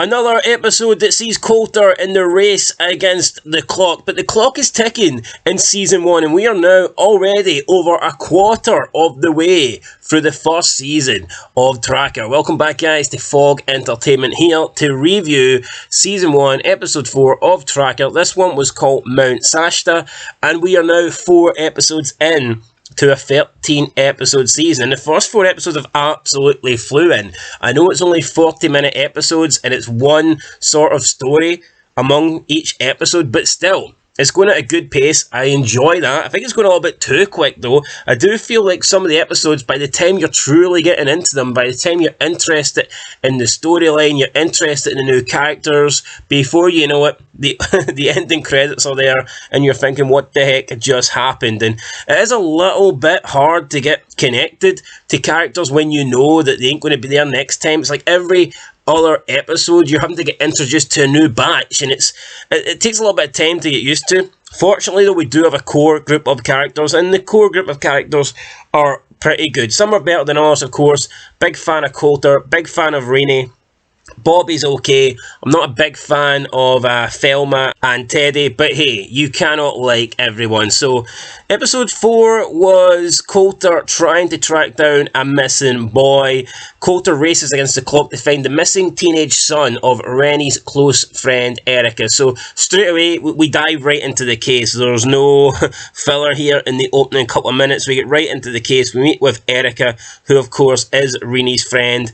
Another episode that sees Colter in the race against the clock, but the clock is ticking in Season 1 and we are now already over a quarter of the way through the first season of Tracker. Welcome back guys to Fog Entertainment here to review Season 1 Episode 4 of Tracker. This one was called Mount Shasta and we are now 4 episodes in to a 13 episode season, and the first 4 episodes have absolutely flew in. I know it's only 40-minute episodes and it's one sort of story among each episode, but still it's going at a good pace. I enjoy that. I think it's going a little bit too quick though. I do feel like some of the episodes, by the time you're truly getting into them, by the time you're interested in the storyline, you're interested in the new characters, before you know it, the ending credits are there and you're thinking, what the heck just happened? And it is a little bit hard to get connected to characters when you know that they ain't going to be there next time. It's like every other episode you're having to get introduced to a new batch, and it takes a little bit of time to get used to. Fortunately though, we do have a core group of characters, and the core group of characters are pretty good. Some are better than others, of course. Big fan of Colter, big fan of Reenie. Bobby's okay. I'm not a big fan of Thelma and Teddy, but hey, you cannot like everyone. So, episode 4 was Colter trying to track down a missing boy. Colter races against the clock to find the missing teenage son of Reenie's close friend Erika. So, straight away, we dive right into the case. There's no filler here in the opening couple of minutes. We get right into the case. We meet with Erika, who of course is Reenie's friend.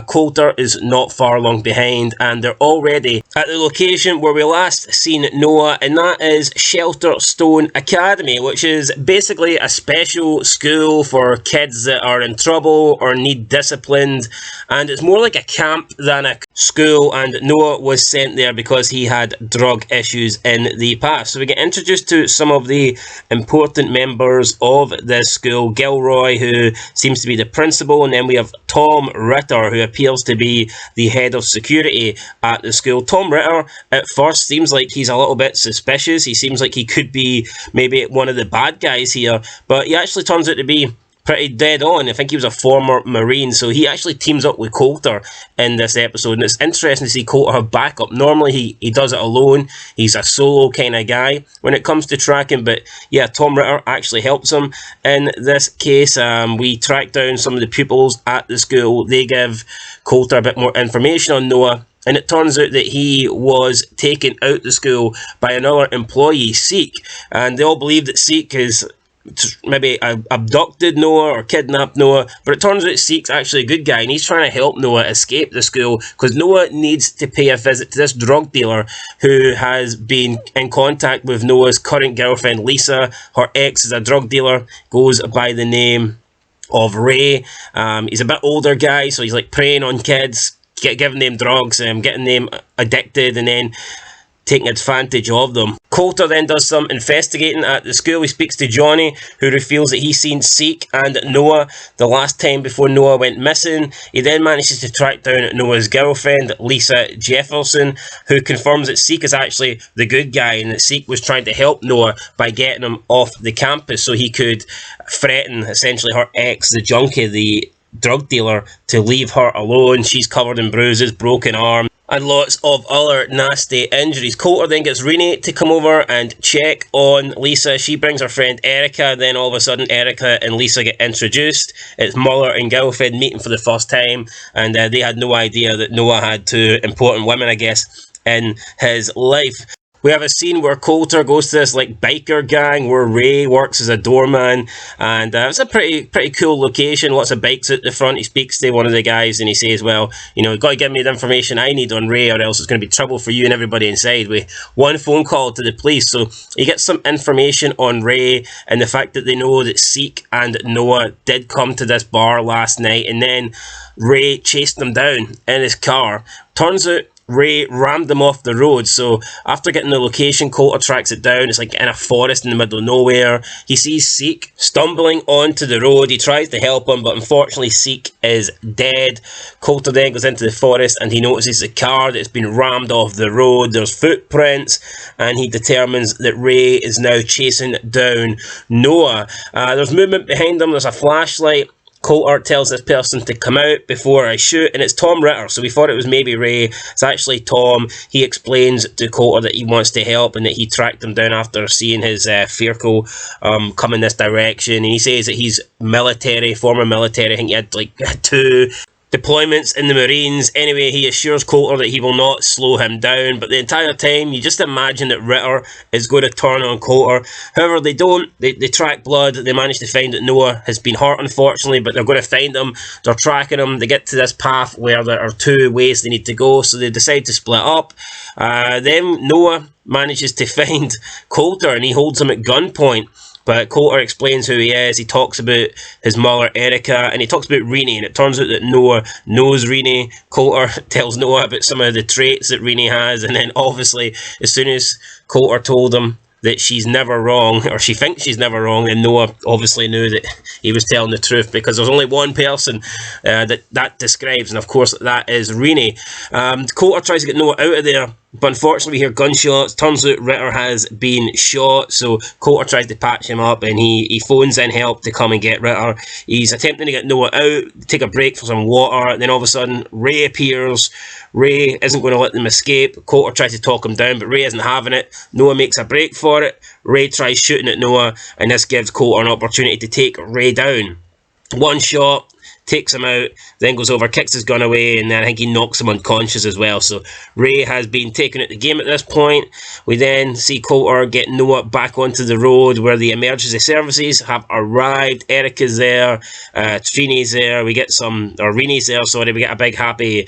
Colter is not far along behind, and they're already at the location where we last seen Noah, and that is Shelter Stone Academy, which is basically a special school for kids that are in trouble or need disciplined, and it's more like a camp than a school, and Noah was sent there because he had drug issues in the past. So we get introduced to some of the important members of this school. Gilroy, who seems to be the principal, and then we have Tom Ritter, who appears to be the head of security at the school. Tom Ritter at first seems like he's a little bit suspicious. He seems like he could be maybe one of the bad guys here, but he actually turns out to be pretty dead on. I think he was a former Marine, so he actually teams up with Colter in this episode, and it's interesting to see Colter have backup. Normally he does it alone. He's a solo kind of guy when it comes to tracking, but yeah, Tom Ritter actually helps him in this case. We track down some of the pupils at the school. They give Colter a bit more information on Noah, and it turns out that he was taken out the school by another employee, Seek, and they all believe that Seek is maybe abducted Noah or kidnapped Noah, but it turns out Seek's actually a good guy and he's trying to help Noah escape the school, because Noah needs to pay a visit to this drug dealer who has been in contact with Noah's current girlfriend Lisa. Her ex is a drug dealer, goes by the name of Ray. He's a bit older guy, so he's like preying on kids, giving them drugs, getting them addicted, and then taking advantage of them. Colter then does some investigating at the school. He speaks to Johnny, who reveals that he's seen Seek and Noah the last time before Noah went missing. He then manages to track down Noah's girlfriend, Lisa Jefferson, who confirms that Seek is actually the good guy and that Seek was trying to help Noah by getting him off the campus so he could threaten essentially her ex, the junkie, the drug dealer, to leave her alone. She's covered in bruises, broken arm, and lots of other nasty injuries. Colter then gets Reenie to come over and check on Lisa. She brings her friend Erika, then all of a sudden Erika and Lisa get introduced. It's mother and girlfriend meeting for the first time, and they had no idea that Noah had 2 important women, I guess, in his life. We have a scene where Colter goes to this like biker gang where Ray works as a doorman, and it's a pretty cool location. Lots of bikes at the front. He speaks to one of the guys and he says, well, you know, you've got to give me the information I need on Ray or else it's going to be trouble for you and everybody inside, with one phone call to the police. So he gets some information on Ray and the fact that they know that Seek and Noah did come to this bar last night, and then Ray chased them down in his car. Turns out Ray rammed them off the road, so after getting the location, Colter tracks it down. It's like in a forest in the middle of nowhere. He sees Seek stumbling onto the road. He tries to help him, but unfortunately Seek is dead. Colter then goes into the forest and he notices a car that's been rammed off the road. There's footprints, and he determines that Ray is now chasing down Noah. There's movement behind him. There's a flashlight, Colter tells this person to come out before I shoot, and it's Tom Ritter. So we thought it was maybe Ray. It's actually Tom. He explains to Colter that he wants to help and that he tracked him down after seeing his vehicle come in this direction. And he says that he's military, former military. I think he had like 2 deployments in the Marines. Anyway, he assures Colter that he will not slow him down, but the entire time you just imagine that Ritter is going to turn on Colter. However, they don't. They track blood. They manage to find that Noah has been hurt, unfortunately, but they're going to find him. They're tracking him. They get to this path where there are 2 ways they need to go, so they decide to split up. Then Noah manages to find Colter and he holds him at gunpoint. But Colter explains who he is. He talks about his mother, Erika, and he talks about Reenie. And it turns out that Noah knows Reenie. Colter tells Noah about some of the traits that Reenie has. And then, obviously, as soon as Colter told him that she's never wrong, or she thinks she's never wrong, and Noah obviously knew that he was telling the truth, because there's only one person that describes, and of course that is Reenie. Colter tries to get Noah out of there, but unfortunately we hear gunshots. Turns out Ritter has been shot, so Colter tries to patch him up, and he phones in help to come and get Ritter. He's attempting to get Noah out, take a break for some water, and then all of a sudden Ray appears. Ray isn't going to let them escape. Colter tries to talk him down, but Ray isn't having it. Noah makes a break for it. Ray tries shooting at Noah, and this gives Colter an opportunity to take Ray down. One shot, takes him out, then goes over, kicks his gun away, and then I think he knocks him unconscious as well. So Ray has been taken out the game at this point. We then see Colter get Noah back onto the road where the emergency services have arrived. Erika's there, Trini's there, we get Reenie's there, sorry, we get a big happy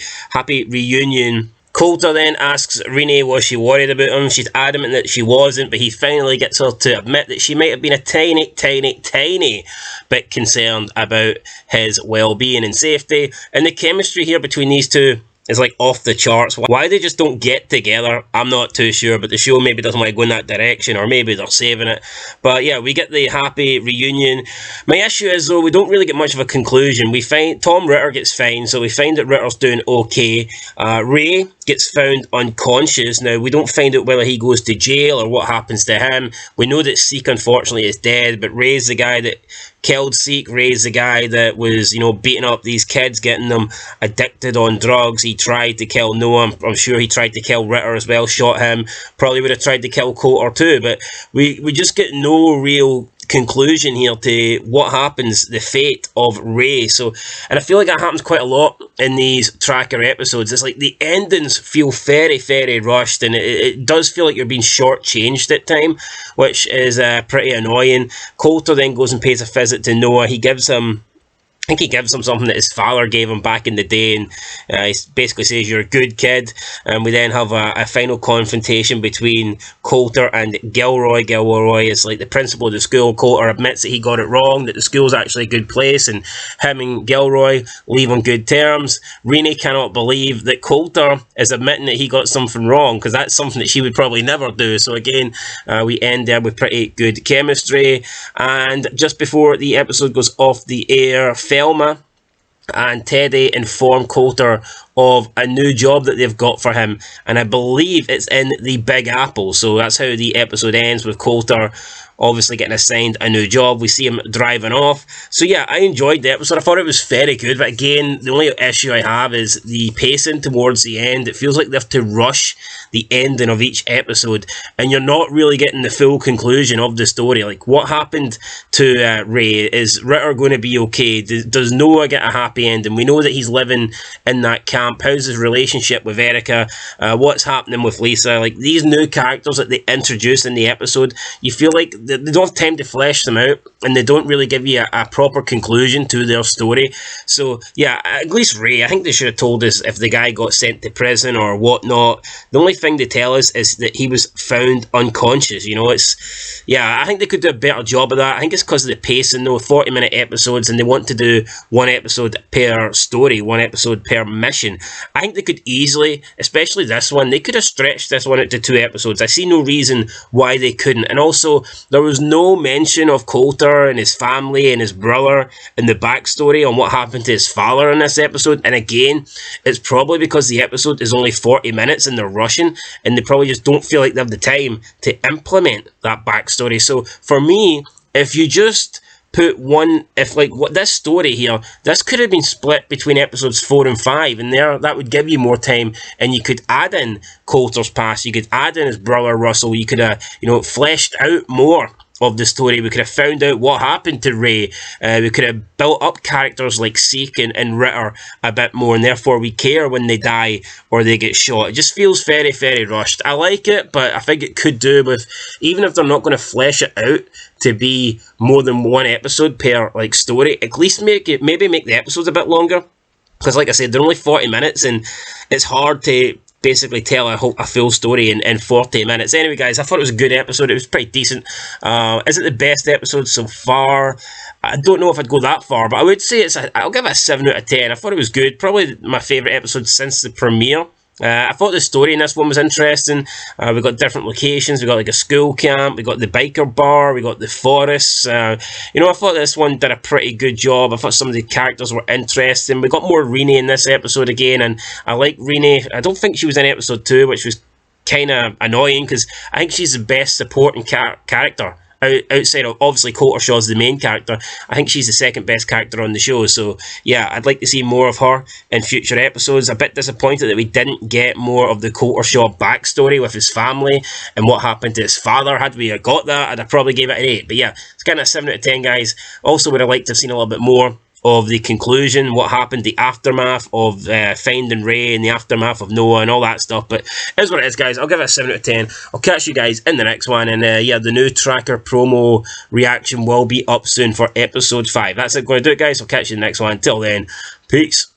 reunion. Colter then asks Reenie was she worried about him. She's adamant that she wasn't, but he finally gets her to admit that she might have been a tiny bit concerned about his well-being and safety. And the chemistry here between these two is like off the charts. Why they just don't get together, I'm not too sure, but the show maybe doesn't want to go in that direction, or maybe they're saving it. But yeah, we get the happy reunion. My issue is, though, we don't really get much of a conclusion. We find Tom Ritter gets fined, so we find that Ritter's doing okay. Ray gets found unconscious. Now, we don't find out whether he goes to jail or what happens to him. We know that Seek, unfortunately, is dead, but Ray's the guy that killed Seek. Ray's the guy that was, beating up these kids, getting them addicted on drugs. He tried to kill Noah. I'm sure he tried to kill Ritter as well, shot him. Probably would have tried to kill Colter too, but we just get no real conclusion here to what happens, the fate of Ray. So, and I feel like that happens quite a lot in these tracker episodes. It's like the endings feel very rushed, and it does feel like you're being shortchanged at time, which is pretty annoying. Colter then goes and pays a visit to Noah. I think he gives him something that his father gave him back in the day, and he basically says, you're a good kid. And we then have a final confrontation between Colter and Gilroy. Gilroy is like the principal of the school. Colter admits that he got it wrong, that the school's actually a good place, and him and Gilroy leave on good terms. Reenie cannot believe that Colter is admitting that he got something wrong, because that's something that she would probably never do. So again, we end there with pretty good chemistry. And just before the episode goes off the air, Thelma and Teddy inform Colter of a new job that they've got for him, and I believe it's in the Big Apple. So that's how the episode ends, with Colter obviously getting assigned a new job. We see him driving off. So yeah, I enjoyed the episode. I thought it was very good, but again, the only issue I have is the pacing towards the end. It feels like they have to rush the ending of each episode, and you're not really getting the full conclusion of the story. Like, what happened to Ray? Is Ritter going to be okay? Does Noah get a happy ending? We know that he's living in that camp. How's his relationship with Erika? What's happening with Lisa? Like, these new characters that they introduce in the episode, you feel like they don't have time to flesh them out, and they don't really give you a proper conclusion to their story. So yeah, at least Ray, I think they should have told us if the guy got sent to prison or whatnot. The only thing they tell us is that he was found unconscious. I think they could do a better job of that. I think it's because of the pacing, though. 40-minute episodes, and they want to do one episode per story, one episode per mission. I think they could easily, especially this one, they could have stretched this one out to 2 episodes. I see no reason why they couldn't. And also, there was no mention of Colter and his family and his brother and the backstory on what happened to his father in this episode. And again, it's probably because the episode is only 40 minutes and they're rushing, and they probably just don't feel like they have the time to implement that backstory. So for me, if you just put one, if like what this story here, this could have been split between episodes 4 and 5, and there that would give you more time, and you could add in Colter's past, you could add in his brother Russell, you could have, fleshed out more of the story. We could have found out what happened to Ray. We could have built up characters like Seek and Ritter a bit more, and therefore we care when they die or they get shot. It just feels very, very rushed. I like it, but I think it could do with, even if they're not going to flesh it out to be more than one episode per like story, at least maybe make the episodes a bit longer. Because like I said, they're only 40 minutes, and it's hard to basically tell a full story in 40 minutes. Anyway, guys, I thought it was a good episode. It was pretty decent. Is it the best episode so far? I don't know if I'd go that far, but I would say I'll give it a 7 out of 10. I thought it was good. Probably my favourite episode since the premiere. I thought the story in this one was interesting. We got different locations. We got like a school camp. We got the biker bar. We got the forests. I thought this one did a pretty good job. I thought some of the characters were interesting. We got more Reenie in this episode again, and I like Reenie. I don't think she was in episode 2, which was kind of annoying because I think she's the best supporting character. Outside of, obviously, Colter Shaw's the main character, I think she's the second best character on the show. So, yeah, I'd like to see more of her in future episodes. A bit disappointed that we didn't get more of the Colter Shaw backstory with his family and what happened to his father. Had we got that, I'd have probably gave it an 8. But, yeah, it's kind of a 7 out of 10, guys. Also, would have liked to have seen a little bit more of the conclusion, what happened, the aftermath of finding Ray and the aftermath of Noah and all that stuff. But here's what it is, guys. I'll give it a 7 out of 10. I'll catch you guys in the next one. And yeah, the new tracker promo reaction will be up soon for episode 5. That's it. Going to do it, guys. I'll catch you in the next one. Till then, peace.